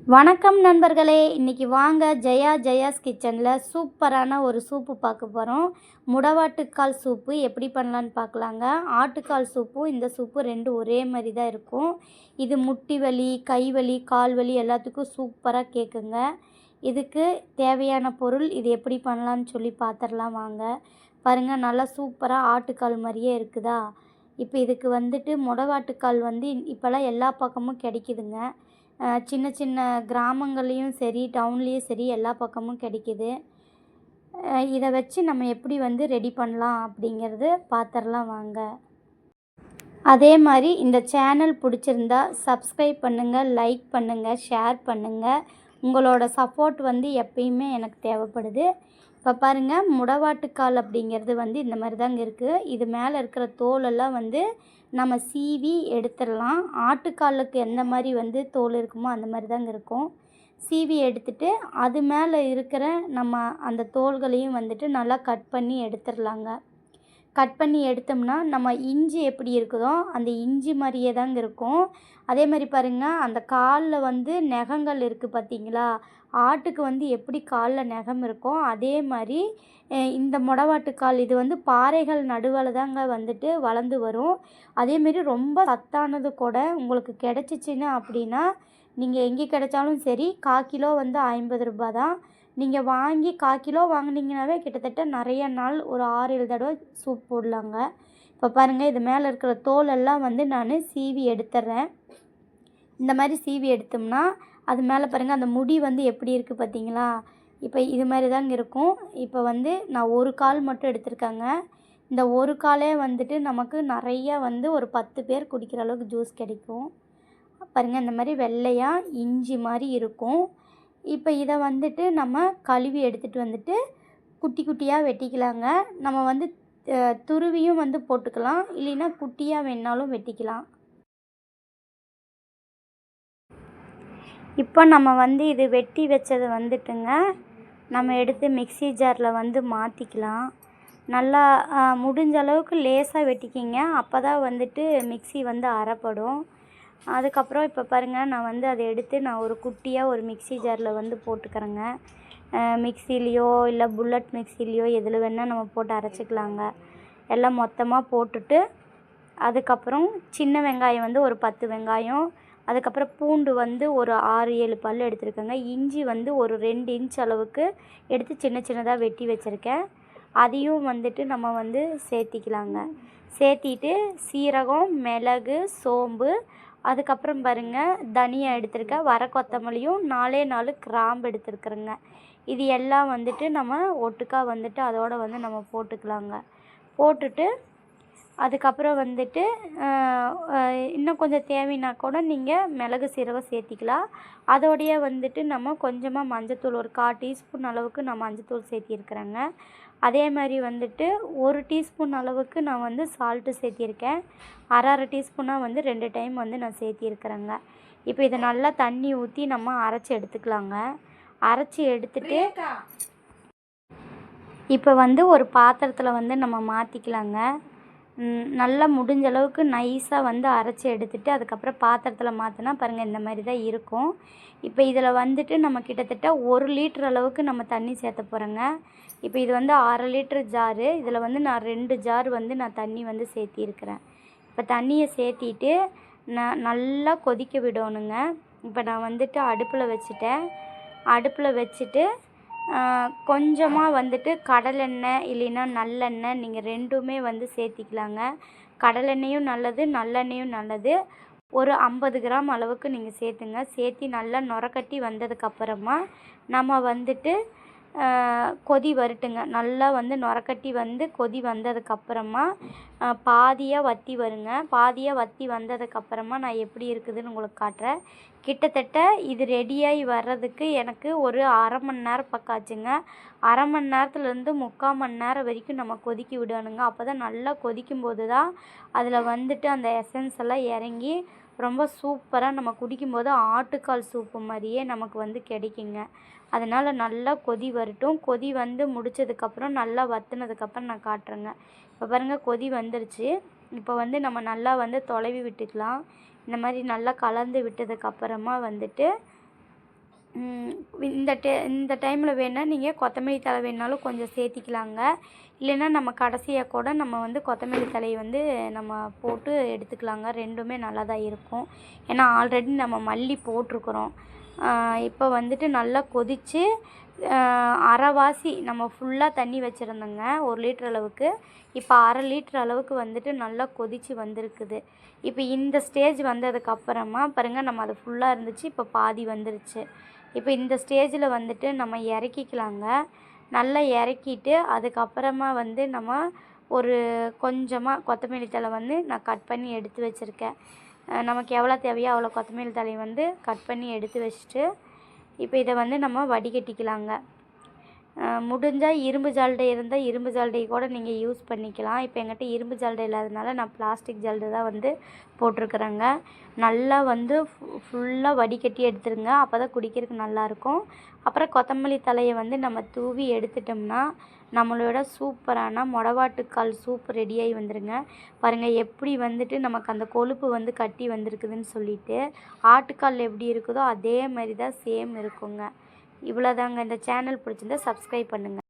வணக்கம் நண்பர்களே, இன்றைக்கி வாங்க ஜெயாஸ் கிச்சனில் சூப்பரான ஒரு சூப்பு பார்க்க போகிறோம். முடவாட்டுக்கால் சூப்பு எப்படி பண்ணலான்னு பார்க்கலாங்க. ஆட்டுக்கால் சூப்பும் இந்த சூப்பு ரெண்டும் ஒரே மாதிரி தான் இருக்கும். இது முட்டி வலி, கை வலி, கால் வலி எல்லாத்துக்கும் சூப்பராக கேட்குங்க. இதுக்கு தேவையான பொருள் இது எப்படி பண்ணலான்னு சொல்லி பார்த்துடலாம் வாங்க. பாருங்கள், நல்லா சூப்பராக ஆட்டுக்கால் மாதிரியே இருக்குதா. இப்போ இதுக்கு முடவாட்டுக்கால் இப்போல்லாம் எல்லா பக்கமும் கிடைக்குதுங்க. சின்ன சின்ன கிராமங்கள்லேயும் சரி, டவுன்லேயும் சரி, எல்லா பக்கமும் கிடைக்கிது. இதை வச்சு நம்ம எப்படி ரெடி பண்ணலாம் அப்படிங்கிறது பார்த்துடலாம் வாங்க. அதே மாதிரி இந்த சேனல் பிடிச்சிருந்தா சப்ஸ்கிரைப் பண்ணுங்கள், லைக் பண்ணுங்கள், ஷேர் பண்ணுங்கள். உங்களோட சப்போர்ட் எப்பயுமே எனக்கு தேவைப்படுது. இப்போ பாருங்கள், முடவாட்டுக்கால் அப்படிங்கிறது இந்த மாதிரி தாங்க இருக்குது. இது மேலே இருக்கிற தோலெல்லாம் நம்ம சீவி எடுத்துடலாம். ஆட்டுக்காலுக்கு எந்த மாதிரி தோல் இருக்குமோ அந்த மாதிரி தாங்க இருக்கும். சீவி எடுத்துட்டு அது மேலே இருக்கிற நம்ம அந்த தோல்களையும் நல்லா கட் பண்ணி எடுத்துடலாங்க. கட் பண்ணி எடுத்தோம்னா நம்ம இஞ்சி எப்படி இருக்குதோ அந்த இஞ்சி மாதிரியே தாங்க இருக்கும். அதே மாதிரி பாருங்கள், அந்த காலில் நகங்கள் இருக்குது பார்த்தீங்களா. ஆட்டுக்கு எப்படி காலில் நகம் இருக்கோ அதே மாதிரி இந்த முடவாட்டுக்கால் இது பாறைகள் நடுவில் தாங்க வளர்ந்து வரும். அதேமாரி ரொம்ப சத்தானது கூட. உங்களுக்கு கிடச்சிச்சின்னா அப்படின்னா நீங்கள் எங்கே கிடைச்சாலும் சரி, 1/4 கிலோ 50 ரூபா தான். நீங்கள் வாங்கி 1/4 கிலோ வாங்கினீங்கன்னாவே கிட்டத்தட்ட நிறைய நாள் ஒரு 6-7 தடவை சூப் போடலாங்க. இப்போ பாருங்கள், இது மேலே இருக்கிற தோலெல்லாம் நான் சீவி எடுத்துட்றேன். இந்த மாதிரி சீவி எடுத்தோம்னா அது மேலே பாருங்கள், அந்த முடி எப்படி இருக்குது பார்த்தீங்களா. இப்போ இது மாதிரி தாங்க இருக்கும். இப்போ நான் ஒரு கால் மட்டும் எடுத்திருக்கேங்க. இந்த ஒரு காலே நமக்கு நிறையா ஒரு 10 பேர் குடிக்கிற அளவுக்கு ஜூஸ் கிடைக்கும். பாருங்கள், இந்த மாதிரி வெள்ளையாக இஞ்சி மாதிரி இருக்கும். இப்போ இதை நம்ம கழுவி எடுத்துகிட்டு குட்டி குட்டியாக வெட்டிக்கலாங்க. நம்ம துருவியும் போட்டுக்கலாம், இல்லைன்னா குட்டியாக வேணாலும் வெட்டிக்கலாம். இப்போ நம்ம இது வெட்டி வச்சது நம்ம எடுத்து மிக்ஸி ஜாரில் மாற்றிக்கலாம். நல்லா முடிஞ்ச அளவுக்கு லேசாக வெட்டிக்கிங்க, அப்போ தான் மிக்ஸி அரைப்படும். அதுக்கப்புறம் இப்போ பாருங்கள், நான் அதை எடுத்து நான் ஒரு குட்டியாக ஒரு மிக்ஸி ஜாரில் போட்டுக்கிறேங்க. மிக்ஸிலேயோ இல்லை புல்லட் மிக்ஸிலேயோ எதில் வேணால் நம்ம போட்டு அரைச்சிக்கலாங்க. எல்லாம் மொத்தமாக போட்டுட்டு அதுக்கப்புறம் சின்ன வெங்காயம் ஒரு 10 வெங்காயம், அதுக்கப்புறம் பூண்டு ஒரு 6-7 பல் எடுத்துருக்கேங்க. இஞ்சி ஒரு 2 இன்ச் அளவுக்கு எடுத்து சின்ன சின்னதாக வெட்டி வச்சுருக்கேன். அதையும் நம்ம சேர்த்திக்கலாங்க. சேர்த்திட்டு சீரகம், மிளகு, சோம்பு, அதுக்கப்புறம் பாருங்கள் தனியா எடுத்துருக்கேன். வர கொத்தமல்லியும் 4 கிராம்பு எடுத்துருக்குறேங்க. இது எல்லாம் நம்ம ஒட்டுக்கா அதோட நம்ம போட்டுக்கலாங்க. போட்டுட்டு அதுக்கப்புறம் இன்னும் கொஞ்சம் தேவைன்னா கூட நீங்கள் மிளகு, சீரகம் சேர்த்திக்கலாம். அதோடைய நம்ம கொஞ்சமாக மஞ்சத்தூள், ஒரு 1/4 டீஸ்பூன் அளவுக்கு நான் மஞ்சத்தூள் சேர்த்திருக்கிறேங்க. அதே மாதிரி 1 டீஸ்பூன் அளவுக்கு நான் சால்ட்டு சேர்த்திருக்கேன். அரை டீஸ்பூனாக 2 டைம் நான் சேர்த்திருக்கிறேங்க. இப்போ இதை நல்லா தண்ணி ஊற்றி நம்ம அரைச்சி எடுத்துக்கலாங்க. அரைச்சி எடுத்துட்டு இப்போ ஒரு பாத்திரத்தில் நம்ம மாற்றிக்கலாங்க. நல்லா முடிஞ்ச அளவுக்கு நைஸாக அரைச்சி எடுத்துட்டு அதுக்கப்புறம் பாத்திரத்தில் மாற்றினா பாருங்கள், இந்த மாதிரி தான் இருக்கும். இப்போ இதில் நம்ம கிட்டத்தட்ட 1 லிட்டர் அளவுக்கு நம்ம தண்ணி சேர்த்த போகிறோங்க. இப்போ இது 1/2 லிட்டர் ஜாரு. இதில் நான் 2 ஜார் நான் தண்ணி சேர்த்திருக்கிறேன். இப்போ தண்ணியை சேர்த்திட்டு நல்லா கொதிக்க விடணுங்க. இப்போ நான் அடுப்பில் வச்சுட்டேன். அடுப்பில் வச்சுட்டு கொஞ்சமாக கடலெண்ணெய் இல்லைன்னா நல்லெண்ணெய், நீங்கள் ரெண்டுமே சேர்த்திக்கலாங்க. கடலெண்ணெயும் நல்லது, நல்லெண்ணெயும் நல்லது. ஒரு 50 கிராம் அளவுக்கு நீங்கள் சேர்த்துங்க. சேர்த்தி நல்லா நுரக்கட்டி வந்ததுக்கப்புறமா நம்ம கொதி வரட்டுங்க. நல்லா நுரக்கட்டி கொதி வந்ததுக்கப்புறமா பாதியாக வற்றி வருங்க. பாதியாக வற்றி வந்ததுக்கப்புறமா நான் எப்படி இருக்குதுன்னு உங்களுக்கு காட்டுறேன். கிட்டத்தட்ட இது ரெடியாகி வர்றதுக்கு எனக்கு ஒரு 1/2 மணி நேரம் பக்கம் ஆச்சுங்க. 1/2 மணி நேரத்துலேருந்து 3/4 மணி நேரம் வரைக்கும் நம்ம கொதிக்க விடணுங்க. அப்போ தான் நல்லா கொதிக்கும்போது தான் அதில் அந்த எசன்ஸ் எல்லாம் இறங்கி ரொம்ப சூப்பராக நம்ம குடிக்கும்போது ஆட்டுக்கால் சூப்பு மாதிரியே நமக்கு கிடைக்குங்க. அதனால் நல்லா கொதி வரட்டும். கொதி முடித்ததுக்கப்புறம் நல்லா வற்றினதுக்கப்புறம் நான் காட்டுறேங்க. இப்போ பாருங்கள், கொதி வந்துருச்சு. இப்போ நம்ம நல்லா தொலைவி விட்டுக்கலாம். இந்த மாதிரி நல்லா கலந்து விட்டதுக்கப்புறமா இந்த டைமில் வேணால் நீங்கள் கொத்தமல்லி தழை வேணுனாலும் கொஞ்சம் சேர்த்திக்கலாங்க. இல்லைன்னா நம்ம கடைசியாக கூட நம்ம வந்து கொத்தமல்லி தழையை வந்து நம்ம போட்டு எடுத்துக்கலாங்க. ரெண்டுமே நல்லா தான் இருக்கும். ஏன்னா ஆல்ரெடி நம்ம மல்லி போட்டிருக்குறோம். இப்போ வந்துட்டு நல்லா கொதித்து அரைவாசி நம்ம ஃபுல்லாக தண்ணி வச்சுருந்தோங்க 1 லிட்டர் அளவுக்கு. இப்போ 1/2 லிட்டர் அளவுக்கு வந்துட்டு நல்லா கொதித்து வந்திருக்குது. இப்போ இந்த ஸ்டேஜ் வந்ததுக்கப்புறமா பாருங்கள், நம்ம அது ஃபுல்லாக இருந்துச்சு, இப்போ பாதி வந்துருச்சு. இப்போ இந்த ஸ்டேஜில் வந்துட்டு நம்ம இறக்கிக்கலாங்க. நல்லா இறக்கிட்டு அதுக்கப்புறமா வந்து நம்ம ஒரு கொஞ்சமாக கொத்தமல்லி தழை வந்து நான் கட் பண்ணி எடுத்து வச்சுருக்கேன். நமக்கு எவ்வளோ தேவையோ அவ்வளோ கொத்தமல்லி தழையை வந்து கட் பண்ணி எடுத்து வச்சுட்டு இப்போ இதை வந்து நம்ம வடிகட்டிக்கலாங்க. முடிஞ்சால் இரும்பு ஜல்லடை இருந்தால் இரும்பு ஜல்லடை கூட நீங்கள் யூஸ் பண்ணிக்கலாம். இப்போ என்கிட்ட இரும்பு ஜல்லடை இல்லாதனால நான் பிளாஸ்டிக் ஜல்லடை தான் வந்து போட்டிருக்குறேங்க. நல்லா வந்து ஃபுல்லாக வடிகட்டி எடுத்துருங்க. அப்போ தான் குடிக்கிறதுக்கு நல்லாயிருக்கும். அப்புறம் கொத்தமல்லி தழையை வந்து நம்ம தூவி எடுத்துட்டோம்னா நம்மளோட சூப்பரான மொடவாட்டுக்கால் சூப் ரெடியாகி வந்துருங்க. பாருங்கள் எப்படி வந்துட்டு நமக்கு அந்த கொழுப்பு வந்து கட்டி வந்திருக்குதுன்னு சொல்லிட்டு. ஆட்டுக்கால் எப்படி இருக்குதோ அதே மாதிரி தான் சேம் இருக்குங்க. இவ்வளோதாங்க. இந்த சேனல் பிடிச்சிருந்தா சப்ஸ்கிரைப் பண்ணுங்கள்.